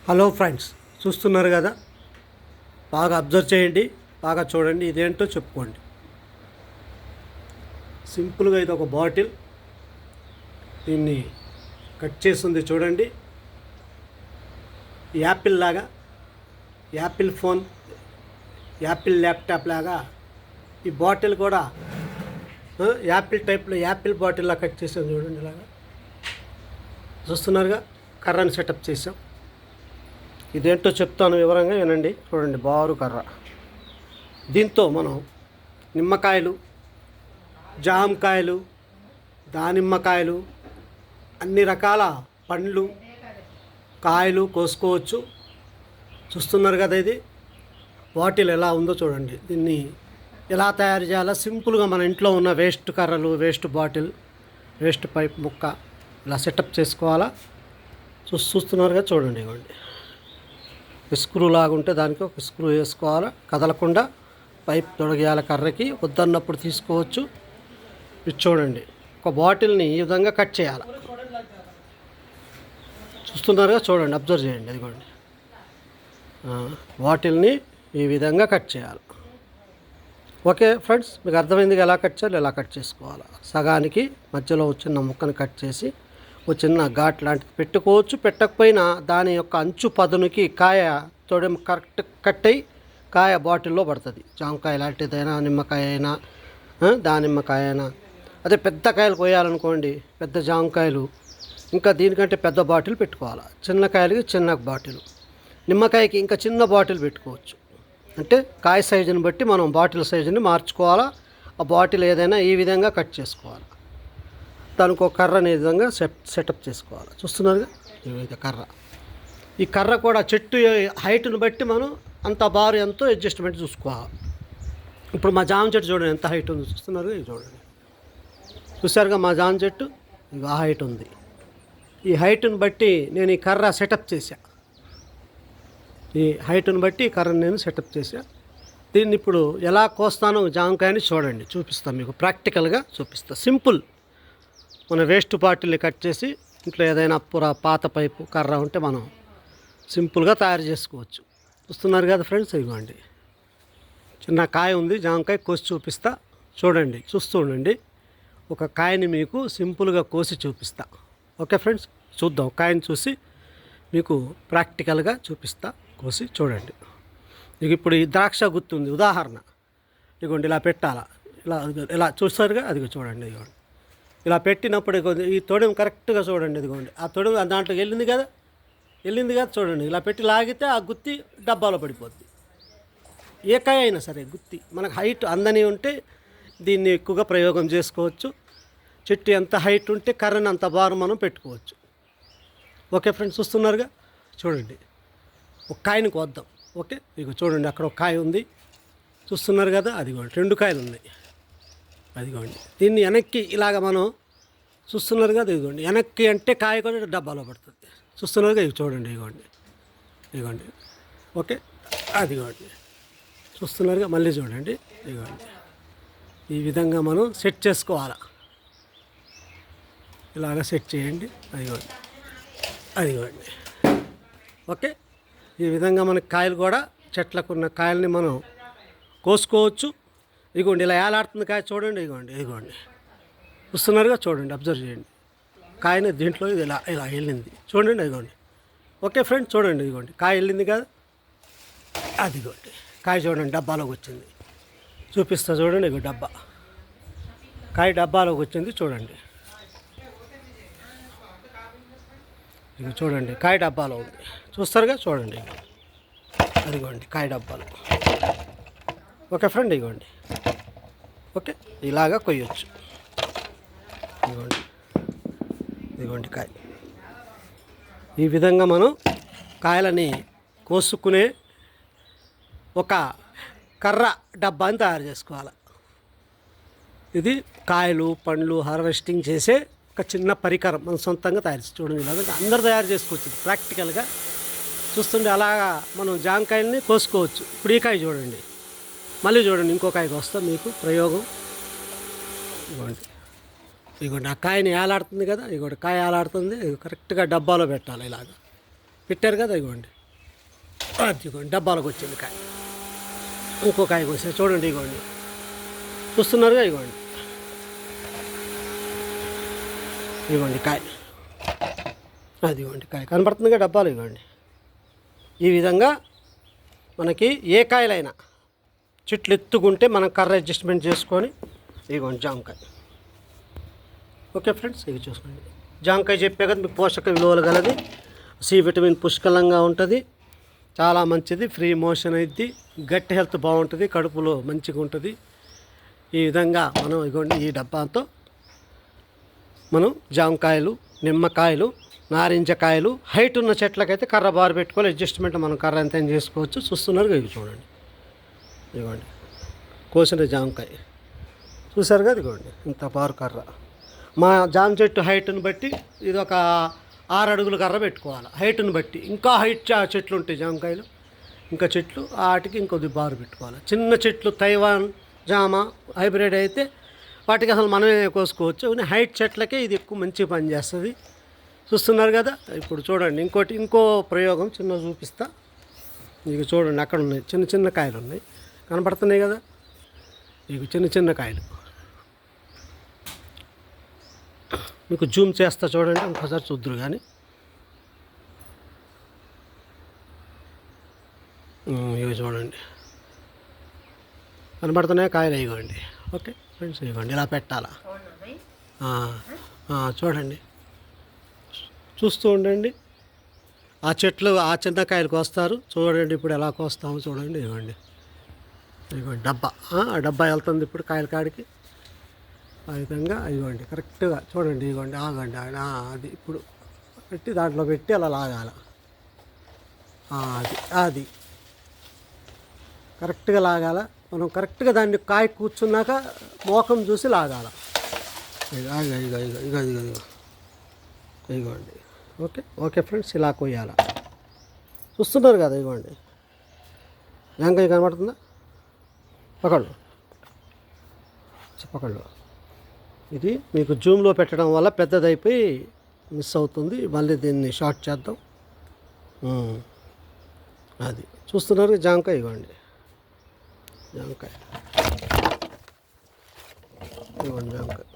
Hello friends, చూస్తున్నారు కదా, బాగా అబ్జర్వ్ చేయండి, బాగా చూడండి, ఇదేంటో చెప్పుకోండి. సింపుల్గా ఇది ఒక బాటిల్, దీన్ని కట్ చేసింది చూడండి. యాపిల్ లాగా, యాపిల్ ఫోన్, యాపిల్ ల్యాప్టాప్ లాగా ఈ బాటిల్ కూడా యాపిల్ టైప్లో యాపిల్ బాటిల్లా కట్ చేసాం చూడండి. ఇలాగా చూస్తున్నారుగా, కర్రని సెటప్ చేసాం. ఇదేంటో చెప్తాను వివరంగా వినండి. చూడండి, బారు కర్ర. దీంతో మనం నిమ్మకాయలు, జామకాయలు, దానిమ్మకాయలు, అన్ని రకాల పండ్లు, కాయలు కోసుకోవచ్చు. చూస్తున్నారు కదా, ఇది బాటిల్ ఎలా ఉందో చూడండి. దీన్ని ఎలా తయారు చేయాలో సింపుల్గా మన ఇంట్లో ఉన్న వేస్ట్ కర్రలు, వేస్ట్ బాటిల్, వేస్ట్ పైప్ ముక్క ఇలా సెటప్ చేసుకోవాలా. చూస్తున్నారుగా, చూడండి. ఇవ్వండి, స్క్రూ లాగుంటే దానికి ఒక స్క్రూ వేసుకోవాలి. కదలకుండా పైప్ తొడగేయాలి. కర్రకి వద్దన్నప్పుడు తీసుకోవచ్చు. ఇది చూడండి, ఒక బాటిల్ని ఈ విధంగా కట్ చేయాలి. చూస్తున్నారుగా, చూడండి, అబ్జర్వ్ చేయండి. అదిగోండి, బాటిల్ని ఈ విధంగా కట్ చేయాలి. ఓకే ఫ్రెండ్స్, మీకు అర్థమైంది ఎలా కట్ చేయాలి, ఎలా కట్ చేసుకోవాలి. సగానికి మధ్యలో చిన్న ముక్కను కట్ చేసి ఒక చిన్న ఘాట్ లాంటిది పెట్టుకోవచ్చు. పెట్టకపోయినా దాని యొక్క అంచు పదునికి కాయ తొడెం కరెక్ట్ కట్ అయ్యి కాయ బాటిల్లో పడుతుంది. జామకాయ లాంటిదైనా, నిమ్మకాయ అయినా, దానిమ్మకాయ అయినా. అదే పెద్ద కాయలు కోయాలనుకోండి, పెద్ద జామకాయలు, ఇంకా దీనికంటే పెద్ద బాటిల్ పెట్టుకోవాలి. చిన్న కాయలకి చిన్న బాటిల్, నిమ్మకాయకి ఇంకా చిన్న బాటిల్ పెట్టుకోవచ్చు. అంటే కాయ సైజుని బట్టి మనం బాటిల్ సైజుని మార్చుకోవాలా. ఆ బాటిల్ ఏదైనా ఈ విధంగా కట్ చేసుకోవాలి. దానికి ఒక కర్రని ఈ విధంగా సెటప్ చేసుకోవాలి. చూస్తున్నారుగా, ఇది కర్ర. ఈ కర్ర కూడా చెట్టు హైట్ను బట్టి మనం అంత బారు ఎంతో అడ్జస్ట్మెంట్ చూసుకోవాలి. ఇప్పుడు మా జామ చెట్టు చూడండి ఎంత హైట్ ఉంది. చూస్తున్నారు, ఇది చూడండి. చూసారుగా, మా జామ చెట్టు ఇది ఆ హైట్ ఉంది. ఈ హైట్ను బట్టి నేను ఈ కర్ర సెటప్ చేశా. ఈ హైట్ను బట్టి ఈ కర్రను నేను సెటప్ చేశా. దీన్ని ఇప్పుడు ఎలా కోస్తానో జామకాయని చూడండి, చూపిస్తాను మీకు. ప్రాక్టికల్గా చూపిస్తా. సింపుల్, మన వేస్ట్ బాటిల్ని కట్ చేసి ఇంట్లో ఏదైనా పాత పైపు కర్ర ఉంటే మనం సింపుల్గా తయారు చేసుకోవచ్చు. చూస్తున్నారు కదా ఫ్రెండ్స్, ఇవ్వండి, చిన్న కాయ ఉంది, జామకాయ కోసి చూపిస్తా. చూడండి, చూస్తూ ఉండండి. ఒక కాయని మీకు సింపుల్గా కోసి చూపిస్తా. ఓకే ఫ్రెండ్స్, చూద్దాం. కాయని చూసి మీకు ప్రాక్టికల్గా చూపిస్తా. కోసి చూడండి. ఇక ఇప్పుడు ఈ ద్రాక్ష గుర్తుంది ఉదాహరణ. ఇదిగోండి, ఇలా పెట్టాలా, ఇలా చూస్తారుగా, అదిగో చూడండి. ఇదిగోండి, ఇలా పెట్టినప్పుడు ఈ తొడెం కరెక్ట్గా చూడండి. ఇదిగోండి, ఆ తొడెం దాంట్లో వెళ్ళింది కదా, చూడండి. ఇలా పెట్టి లాగితే ఆ గుత్తి డబ్బాలో పడిపోద్ది. ఏ కాయ అయినా సరే గుత్తి మనకు హైట్ అందని ఉంటే దీన్ని ఎక్కువగా ప్రయోగం చేసుకోవచ్చు. చెట్టు ఎంత హైట్ ఉంటే కర్రని అంత బారు మనం పెట్టుకోవచ్చు. ఓకే ఫ్రెండ్స్, చూస్తున్నారుగా, చూడండి. ఒక కాయని కోద్దాం. ఓకే, ఇక చూడండి, అక్కడ ఒక కాయ ఉంది. చూస్తున్నారు కదా, అదిగోండి, 2 కాయలు ఉన్నాయి. అదిగోండి, దీన్ని వెనక్కి ఇలాగ మనం చూస్తున్నారు కదా, ఇదిగోండి, వెనక్కి అంటే కాయ కూడా డబ్బాలో పడుతుంది. చూస్తున్నారుగా, ఇవి చూడండి, ఇదిగోండి. ఓకే, అదిగోండి, చూస్తున్నారుగా, మళ్ళీ చూడండి. ఇదిగోండి, ఈ విధంగా మనం సెట్ చేసుకోవాలి. ఇలాగ సెట్ చేయండి. అదిగోండి. ఓకే, ఈ విధంగా మనకి కాయలు కూడా, చెట్లకు ఉన్న కాయల్ని మనం కోసుకోవచ్చు. ఇదిగోండి, ఇలా ఏలాడుతుంది కాయ చూడండి. ఇదిగోండి, చూస్తున్నారుగా, చూడండి, అబ్జర్వ్ చేయండి. కాయని దీంట్లో ఇది ఇలా వెళ్ళింది చూడండి. ఇదిగోండి. ఓకే ఫ్రెండ్స్, చూడండి, ఇదిగోండి, కాయ వెళ్ళింది కదా. అదిగోండి, కాయ చూడండి, డబ్బాలోకి వచ్చింది. చూపిస్తా చూడండి. ఇగో డబ్బా, కాయ డబ్బాలోకి వచ్చింది చూడండి. ఇక చూడండి, కాయ డబ్బాలో ఉంది. చూస్తారుగా, చూడండి. అదిగోండి, కాయ డబ్బాలో. ఓకే ఫ్రెండ్, ఇదిగోండి. ఓకే, ఇలాగా కొయ్యొచ్చు. ఇదిగోండి కాయ. ఈ విధంగా మనం కాయలని కోసుకునే ఒక కర్ర డబ్బాని తయారు చేసుకోవాలి. ఇది కాయలు, పండ్లు హార్వెస్టింగ్ చేసే ఒక చిన్న పరికరం మనం సొంతంగా తయారు చేసి చూడండి. ఇలాగా అందరు తయారు చేసుకోవచ్చు ప్రాక్టికల్గా. చూస్తుంటే అలాగా మనం జామకాయల్ని కోసుకోవచ్చు. ఇప్పుడు ఈ కాయ చూడండి, మళ్ళీ చూడండి, ఇంకో కాయకి వస్తాం మీకు ప్రయోగం. ఇదిగోండి, ఆ కాయని ఏలాడుతుంది కదా, ఇదిగోండి, కాయ ఏలాడుతుంది. కరెక్ట్గా డబ్బాలో పెట్టాలి. ఇలాగ పెట్టారు కదా, ఇదిగోండి, అదిగోండి డబ్బాలకు వచ్చింది కాయ. ఇంకో కాయ కోసా చూడండి, ఇగోండి చూస్తున్నారుగా, ఇగోండి ఇగోండి కాయ, అదిగోండి కాయ కనబడుతుందిగా డబ్బాలు. ఇగోండి ఈ విధంగా మనకి ఏ కాయలైనా చెట్లు ఎత్తుకుంటే మనం కర్ర అడ్జస్ట్మెంట్ చేసుకొని ఇగోండి జామకాయ. ఓకే ఫ్రెండ్స్, ఇవి చూసుకోండి. జామకాయ చెప్పే కదా మీకు పోషక విలువలు గలది, సి విటమిన్ పుష్కలంగా ఉంటుంది, చాలా మంచిది, ఫ్రీ మోషన్ అయింది, గట్ హెల్త్ బాగుంటుంది, కడుపులో మంచిగా ఉంటుంది. ఈ విధంగా మనం ఇగోండి ఈ డబ్బాతో మనం జామకాయలు, నిమ్మకాయలు, నారింజకాయలు హైట్ ఉన్న చెట్లకైతే కర్ర బారు పెట్టుకోవాలి, అడ్జస్ట్మెంట్ మనం కర్ర ఎంత చేసుకోవచ్చు. చూస్తున్నారు ఇవి చూడండి, ఇదిగోండి కోసిన జామకాయ చూసారు కదా, ఇదిగోండి ఇంత బారు కర్ర. మా జామ చెట్టు హైట్ని బట్టి ఇది ఒక 6 అడుగుల కర్ర పెట్టుకోవాలి, హైట్ని బట్టి. ఇంకా హైట్ చెట్లు ఉంటాయి జామకాయలు, ఇంకా చెట్లు వాటికి ఇంకొద్ది బారు పెట్టుకోవాలి. చిన్న చెట్లు తైవాన్ జామ హైబ్రిడ్ అయితే వాటికి అసలు మనమే కోసుకోవచ్చు. హైట్ చెట్లకే ఇది ఎక్కువ మంచిగా పనిచేస్తుంది. చూస్తున్నారు కదా. ఇప్పుడు చూడండి ఇంకో ప్రయోగం చిన్న చూపిస్తా. ఇక చూడండి అక్కడ ఉన్నాయి చిన్న చిన్న కాయలు ఉన్నాయి, కనపడుతున్నాయి కదా, ఇక చిన్న చిన్న కాయలు. మీకు జూమ్ చేస్తా చూడండి, ఇంకోసారి చూద్దరు కానీ. ఇవి చూడండి కనబడుతున్నాయి కాయలు, ఇవ్వండి. ఓకే ఫ్రెండ్స్, ఇవ్వండి ఇలా పెట్టాలా. చూడండి చూస్తూ ఉండండి. ఆ చెట్లు ఆ చిన్న కాయలు కోస్తారు చూడండి. ఇప్పుడు ఎలా కోస్తామో చూడండి. ఇవ్వండి డబ్బా, ఆ డబ్బా వెళ్తుంది ఇప్పుడు కాయల కాడికి. ఆ విధంగా ఇవ్వండి కరెక్ట్గా చూడండి. ఇవ్వండి ఆగండి, అది ఇప్పుడు పెట్టి దాంట్లో పెట్టి అలా లాగాల. అది కరెక్ట్గా లాగాల. మనం కరెక్ట్గా దాన్ని కాయ కూర్చున్నాక మోకం చూసి లాగాల. ఇగోండి. ఓకే ఫ్రెండ్స్, ఇలా కొయ్యాల. చూస్తున్నారు కదా, ఇగోండి జాంకాయ కనబడుతుందా, పకళ్ళు. ఇది మీకు జూమ్లో పెట్టడం వల్ల పెద్దదైపోయి మిస్ అవుతుంది. మళ్ళీ దీన్ని షార్ట్ చేద్దాం. అది చూస్తున్నారు జాంకాయ, ఇవ్వండి జాంకాయ, ఇవ్వండి జాంకాయ.